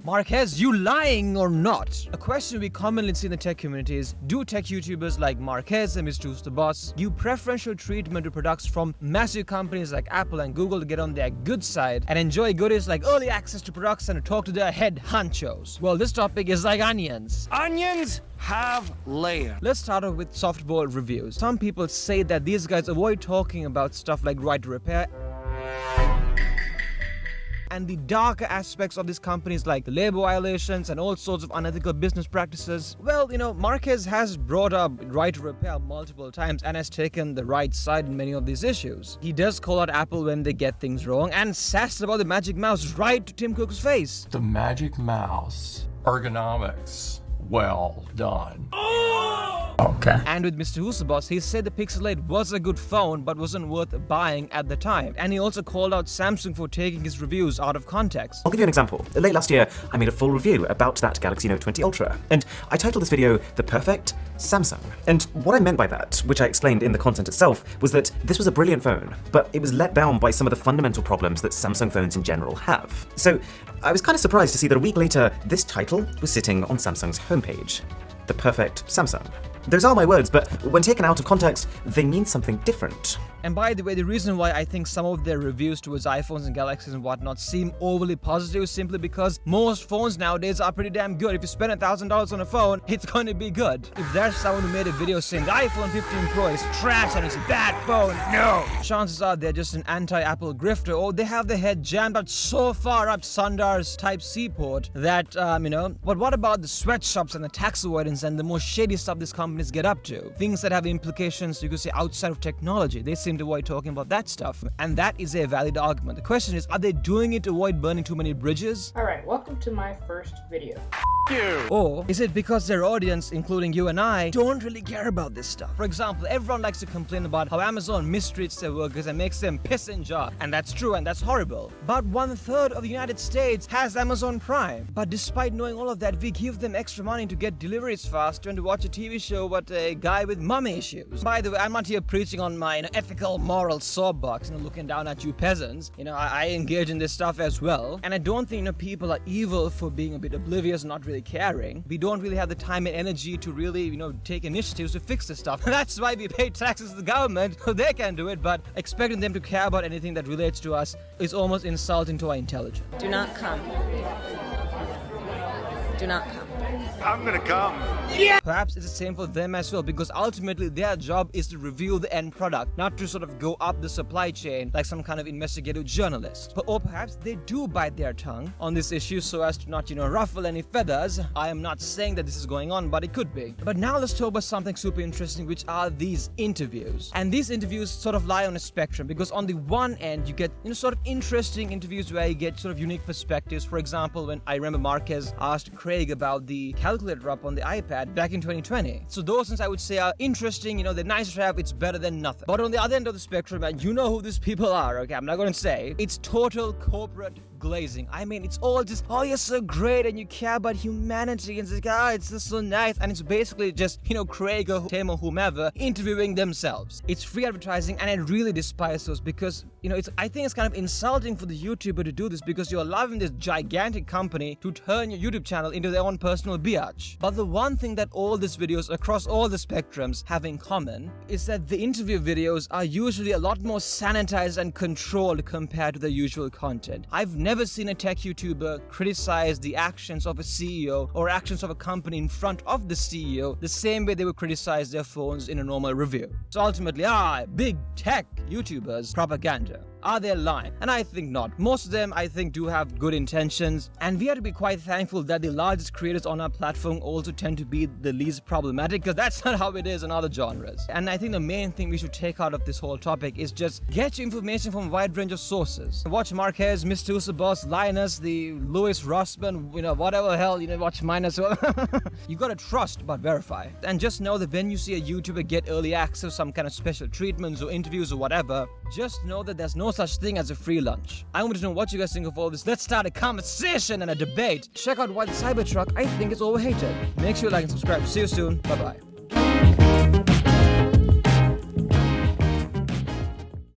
Marquez, you lying or not? A question we commonly see in the tech community is, do tech YouTubers like Marquez and Mr. Who's the Boss give preferential treatment to products from massive companies like Apple and Google to get on their good side and enjoy goodies like early access to products and to talk to their head honchos? Well, this topic is like onions. Onions have layers. Let's start off with soft-boiled reviews. Some people say that these guys avoid talking about stuff like right to repair and the darker aspects of these companies like the labor violations and all sorts of unethical business practices. Well, Marquez has brought up right to repair multiple times and has taken the right side in many of these issues. He does call out Apple when they get things wrong and sass about the Magic Mouse right to Tim Cook's face. The Magic Mouse. Ergonomics. Well done. Okay. And with Mr. Who's the Boss, he said the Pixel 8 was a good phone but wasn't worth buying at the time. And he also called out Samsung for taking his reviews out of context. I'll give you an example. Late last year, I made a full review about that Galaxy Note 20 Ultra, and I titled this video, The Perfect Samsung. And what I meant by that, which I explained in the content itself, was that this was a brilliant phone, but it was let down by some of the fundamental problems that Samsung phones in general have. So I was kind of surprised to see that a week later, this title was sitting on Samsung's homepage. The Perfect Samsung. Those are my words, but when taken out of context, they mean something different. And by the way, the reason why I think some of their reviews towards iPhones and Galaxies and whatnot seem overly positive is simply because most phones nowadays are pretty damn good. If you spend $1,000 on a phone, it's going to be good. If there's someone who made a video saying the iPhone 15 Pro is trash and it's a bad phone, no! Chances are they're just an anti-Apple grifter, or they have their head jammed up so far up Sundar's Type-C port that, But what about the sweatshops and the tax avoidance and the more shady stuff these companies get up to? Things that have implications, you could say, outside of technology. They seem to avoid talking about that stuff, and that is a valid argument. The question is, are they doing it to avoid burning too many bridges? Alright, welcome to my first video. You. Or is it because their audience, including you and I, don't really care about this stuff? For example, everyone likes to complain about how Amazon mistreats their workers and makes them piss in jar, and that's true and that's horrible. But 1/3 of the United States has Amazon Prime. But despite knowing all of that, we give them extra money to get deliveries faster and to watch a TV show about a guy with mummy issues. By the way, I'm not here preaching on my ethical, moral soapbox, looking down at you peasants. I engage in this stuff as well. And I don't think people are evil for being a bit oblivious and not really caring. We don't really have the time and energy to really, take initiatives to fix this stuff. That's why we pay taxes to the government so they can do it, but expecting them to care about anything that relates to us is almost insulting to our intelligence. Do not come. Do not come. I'm gonna come. Perhaps it's the same for them as well, because ultimately their job is to review the end product, not to sort of go up the supply chain like some kind of investigative journalist. Or perhaps they do bite their tongue on this issue so as to not, ruffle any feathers. I am not saying that this is going on, but it could be. But now let's talk about something super interesting, which are these interviews. And these interviews sort of lie on a spectrum, because on the one end you get, sort of interesting interviews where you get sort of unique perspectives. For example, when I remember Marquez asked Craig about the calculator up on the iPad back in 2020. So those things I would say are interesting, they're nice to have, it's better than nothing. But on the other end of the spectrum, and you know who these people are, okay, I'm not going to say, it's total corporate glazing. It's all just, oh, you're so great and you care about humanity, and it's like, it's just so nice, and it's basically just, Craig or Tim or whomever interviewing themselves. It's free advertising, and I really despise those because, I think it's kind of insulting for the YouTuber to do this because you're allowing this gigantic company to turn your YouTube channel into their own personal biatch. But the one thing that all these videos across all the spectrums have in common is that the interview videos are usually a lot more sanitized and controlled compared to the usual content. I've never seen a tech YouTuber criticize the actions of a CEO or actions of a company in front of the CEO the same way they would criticize their phones in a normal review. So ultimately, big tech YouTubers propaganda. Are they lying? And I think not. Most of them, I think, do have good intentions, and we have to be quite thankful that the largest creators on our platform also tend to be the least problematic, because that's not how it is in other genres. And I think the main thing we should take out of this whole topic is just get your information from a wide range of sources. Watch Marquez, Mr. Who's the Boss, Linus, the Louis Rossman, whatever the hell, watch mine as well. You gotta trust but verify. And just know that when you see a YouTuber get early access, some kind of special treatments or interviews or whatever, just know that there's no such thing as a free lunch. I want to know what you guys think of all this. Let's start a conversation and a debate. Check out why the Cybertruck I think is overhated. Make sure you like and subscribe. See you soon. Bye-bye.